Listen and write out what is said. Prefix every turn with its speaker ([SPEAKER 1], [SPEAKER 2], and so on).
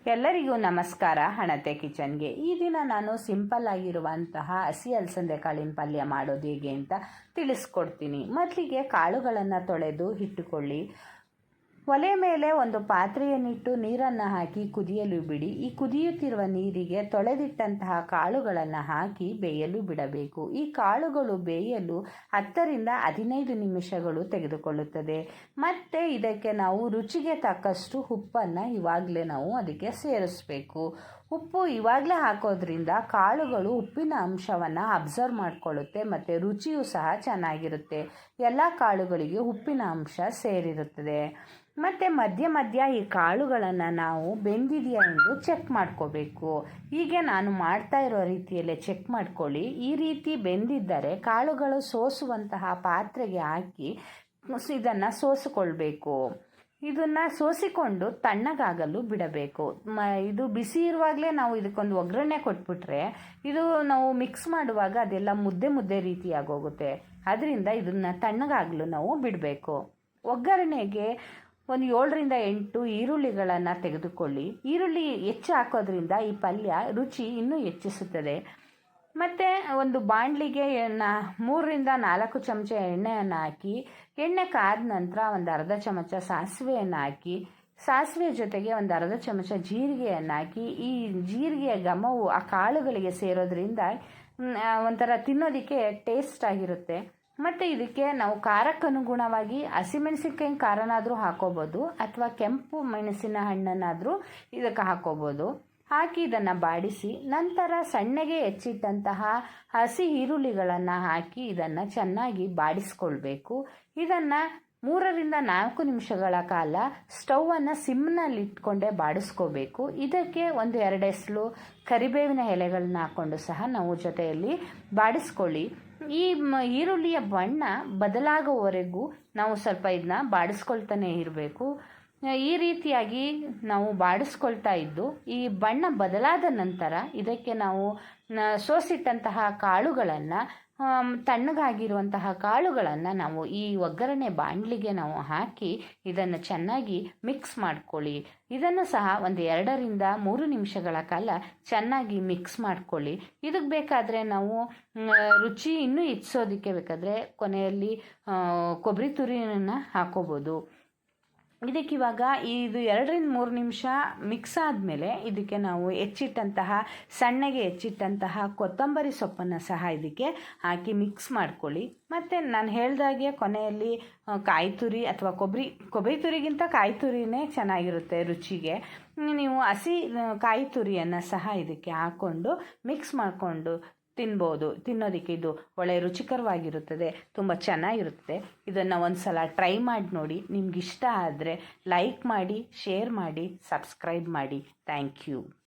[SPEAKER 1] ಎಲ್ಲರಿಗೂ ನಮಸ್ಕಾರ. ಹಣತೆ ಕಿಚನ್ಗೆ. ಈ ದಿನ ನಾನು ಸಿಂಪಲ್ ಆಗಿರುವಂತಹ ಹಸಿ ಅಲಸಂದೆ ಕಾಳಿನ ಪಲ್ಯ ಮಾಡೋದು ಹೇಗೆ ಅಂತ ತಿಳಿಸ್ಕೊಡ್ತೀನಿ. ಮೊದಲಿಗೆ ಕಾಳುಗಳನ್ನು ತೊಳೆದು ಇಟ್ಟುಕೊಳ್ಳಿ. ಒಲೆ ಮೇಲೆ ಒಂದು ಪಾತ್ರೆಯನ್ನಿಟ್ಟು ನೀರನ್ನು ಹಾಕಿ ಕುದಿಯಲು ಬಿಡಿ. ಈ ಕುದಿಯುತ್ತಿರುವ ನೀರಿಗೆ ತೊಳೆದಿಟ್ಟಂತಹ ಕಾಳುಗಳನ್ನು ಹಾಕಿ ಬೇಯಲು ಬಿಡಬೇಕು. ಈ ಕಾಳುಗಳು ಬೇಯಲು 10 ರಿಂದ 15 ನಿಮಿಷಗಳು ತೆಗೆದುಕೊಳ್ಳುತ್ತದೆ. ಮತ್ತು ಇದಕ್ಕೆ ನಾವು ರುಚಿಗೆ ತಕ್ಕಷ್ಟು ಉಪ್ಪನ್ನು ಇವಾಗಲೇ ನಾವು ಅದಕ್ಕೆ ಸೇರಿಸಬೇಕು. ಉಪ್ಪು ಇವಾಗಲೇ ಹಾಕೋದ್ರಿಂದ ಕಾಳುಗಳು ಉಪ್ಪಿನ ಅಂಶವನ್ನು ಅಬ್ಸರ್ವ್ ಮಾಡಿಕೊಳ್ಳುತ್ತೆ ಮತ್ತು ರುಚಿಯೂ ಸಹ ಚೆನ್ನಾಗಿರುತ್ತೆ. ಎಲ್ಲ ಕಾಳುಗಳಿಗೆ ಉಪ್ಪಿನ ಅಂಶ ಸೇರಿರುತ್ತದೆ. ಮತ್ತು ಮಧ್ಯ ಮಧ್ಯ ಈ ಕಾಳುಗಳನ್ನು ನಾವು ಬೆಂದಿದೆಯಾ ಎಂದು ಚೆಕ್ ಮಾಡ್ಕೋಬೇಕು. ಹೀಗೆ ನಾನು ಮಾಡ್ತಾ ಇರೋ ರೀತಿಯಲ್ಲೇ ಚೆಕ್ ಮಾಡ್ಕೊಳ್ಳಿ. ಈ ರೀತಿ ಬೆಂದಿದ್ದರೆ ಕಾಳುಗಳು ಸೋಸುವಂತಹ ಪಾತ್ರೆಗೆ ಹಾಕಿ ಇದನ್ನು ಸೋಸಿಕೊಳ್ಬೇಕು. ಇದನ್ನು ಸೋಸಿಕೊಂಡು ತಣ್ಣಗಾಗಲು ಬಿಡಬೇಕು. ಇದು ಬಿಸಿ ಇರುವಾಗಲೇ ನಾವು ಇದಕ್ಕೊಂದು ಒಗ್ಗರಣೆ ಕೊಟ್ಬಿಟ್ರೆ ಇದು ನಾವು ಮಿಕ್ಸ್ ಮಾಡುವಾಗ ಅದೆಲ್ಲ ಮುದ್ದೆ ಮುದ್ದೆ ರೀತಿಯಾಗೋಗುತ್ತೆ. ಅದರಿಂದ ಇದನ್ನು ತಣ್ಣಗಾಗಲು ನಾವು ಬಿಡಬೇಕು. ಒಗ್ಗರಣೆಗೆ ಒಂದು 7 ರಿಂದ 8 ಈರುಳ್ಳಿಗಳನ್ನು ತೆಗೆದುಕೊಳ್ಳಿ. ಈರುಳ್ಳಿ ಹೆಚ್ಚು ಹಾಕೋದ್ರಿಂದ ಈ ಪಲ್ಯ ರುಚಿ ಇನ್ನೂ ಹೆಚ್ಚಿಸುತ್ತದೆ. ಮತ್ತು ಒಂದು ಬಾಣಲಿಗೆ 3 ರಿಂದ 4 ಚಮಚ ಎಣ್ಣೆಯನ್ನು ಹಾಕಿ, ಎಣ್ಣೆ ಕಾದ ನಂತರ ಒಂದು ಅರ್ಧ ಚಮಚ ಸಾಸಿವೆಯನ್ನು ಹಾಕಿ, ಸಾಸಿವೆ ಜೊತೆಗೆ ಒಂದು ಅರ್ಧ ಚಮಚ ಜೀರಿಗೆಯನ್ನು ಹಾಕಿ, ಈ ಜೀರಿಗೆಯ ಘಮವು ಆ ಕಾಳುಗಳಿಗೆ ಸೇರೋದ್ರಿಂದ ಒಂಥರ ತಿನ್ನೋದಕ್ಕೆ ಟೇಸ್ಟ್ ಆಗಿರುತ್ತೆ. ಮತ್ತು ಇದಕ್ಕೆ ನಾವು ಖಾರಕ್ಕನುಗುಣವಾಗಿ ಹಸಿಮೆಣಸಿನ್ಕಾಯಿ ಖಾರನಾದರೂ ಹಾಕೋಬೋದು ಅಥವಾ ಕೆಂಪು ಮೆಣಸಿನ ಹಣ್ಣನ್ನಾದರೂ ಇದಕ್ಕೆ ಹಾಕೋಬೋದು. ಹಾಕಿ ಇದನ್ನು ಬಾಡಿಸಿ ನಂತರ ಸಣ್ಣಗೆ ಹೆಚ್ಚಿಟ್ಟಂತಹ ಹಸಿ ಈರುಳ್ಳಿಗಳನ್ನು ಹಾಕಿ ಇದನ್ನು ಚೆನ್ನಾಗಿ ಬಾಡಿಸ್ಕೊಳ್ಬೇಕು. ಇದನ್ನು 3 ರಿಂದ 4 ನಿಮಿಷಗಳ ಕಾಲ ಸ್ಟೌವನ್ನು ಸಿಮ್ನಲ್ಲಿ ಇಟ್ಕೊಂಡೇ ಬಾಡಿಸ್ಕೋಬೇಕು. ಇದಕ್ಕೆ ಒಂದು 2 ಎಸಳು ಕರಿಬೇವಿನ ಎಲೆಗಳನ್ನ ಹಾಕ್ಕೊಂಡು ಸಹ ನಾವು ಜೊತೆಯಲ್ಲಿ ಬಾಡಿಸ್ಕೊಳ್ಳಿ. ಈ ಈರುಳ್ಳಿಯ ಬಣ್ಣ ಬದಲಾಗುವವರೆಗೂ ನಾವು ಸ್ವಲ್ಪ ಇದನ್ನ ಬಾಡಿಸ್ಕೊಳ್ತಾನೆ ಇರಬೇಕು. ಈ ರೀತಿಯಾಗಿ ನಾವು ಬಾಡಿಸ್ಕೊಳ್ತಾ ಇದ್ದು ಈ ಬಣ್ಣ ಬದಲಾದ ನಂತರ ಇದಕ್ಕೆ ನಾವು ಸೋಸಿಟ್ಟಂತಹ ಕಾಳುಗಳನ್ನು, ತಣ್ಣಗಾಗಿರುವಂತಹ ಕಾಳುಗಳನ್ನು ನಾವು ಈ ಒಗ್ಗರಣೆ ಬಾಣಲಿಗೆ ನಾವು ಹಾಕಿ ಇದನ್ನು ಚೆನ್ನಾಗಿ ಮಿಕ್ಸ್ ಮಾಡ್ಕೊಳ್ಳಿ. ಇದನ್ನು ಸಹ ಒಂದು 2 ರಿಂದ 3 ನಿಮಿಷಗಳ ಕಾಲ ಚೆನ್ನಾಗಿ ಮಿಕ್ಸ್ ಮಾಡ್ಕೊಳ್ಳಿ. ಇದಕ್ಕೆ ಬೇಕಾದರೆ ನಾವು ರುಚಿ ಇನ್ನೂ ಹೆಚ್ಚಿಸೋದಕ್ಕೆ ಬೇಕಾದರೆ ಕೊನೆಯಲ್ಲಿ ಕೊಬ್ಬರಿ ತುರಿಯನ್ನು ಹಾಕೋಬೋದು. ಇದಕ್ಕಿವಾಗ ಇದು 2 ರಿಂದ 3 ನಿಮಿಷ ಮಿಕ್ಸ್ ಆದಮೇಲೆ ಇದಕ್ಕೆ ನಾವು ಸಣ್ಣಗೆ ಹೆಚ್ಚಿಟ್ಟಂತಹ ಕೊತ್ತಂಬರಿ ಸೊಪ್ಪನ್ನು ಸಹ ಇದಕ್ಕೆ ಹಾಕಿ ಮಿಕ್ಸ್ ಮಾಡ್ಕೊಳ್ಳಿ. ಮತ್ತು ನಾನು ಹೇಳ್ದಾಗೆ ಕೊನೆಯಲ್ಲಿ ಕಾಯಿ ತುರಿ ಅಥವಾ ಕೊಬ್ಬರಿ ತುರಿಗಿಂತ ಕಾಯಿ ತುರಿನೇ ಚೆನ್ನಾಗಿರುತ್ತೆ ರುಚಿಗೆ. ನೀವು ಹಸಿ ಕಾಯಿ ತುರಿಯನ್ನು ಸಹ ಇದಕ್ಕೆ ಹಾಕ್ಕೊಂಡು ಮಿಕ್ಸ್ ಮಾಡಿಕೊಂಡು ತಿನ್ನೋದಕ್ಕೆ ಇದು ಒಳ್ಳೆ ರುಚಿಕರವಾಗಿರುತ್ತದೆ, ತುಂಬ ಚೆನ್ನಾಗಿರುತ್ತದೆ. ಇದನ್ನು ಒಂದು ಸಲ ಟ್ರೈ ಮಾಡಿ ನೋಡಿ. ನಿಮ್ಗೆ ಇಷ್ಟ ಆದರೆ ಲೈಕ್ ಮಾಡಿ, ಶೇರ್ ಮಾಡಿ, ಸಬ್ಸ್ಕ್ರೈಬ್ ಮಾಡಿ. Thank you.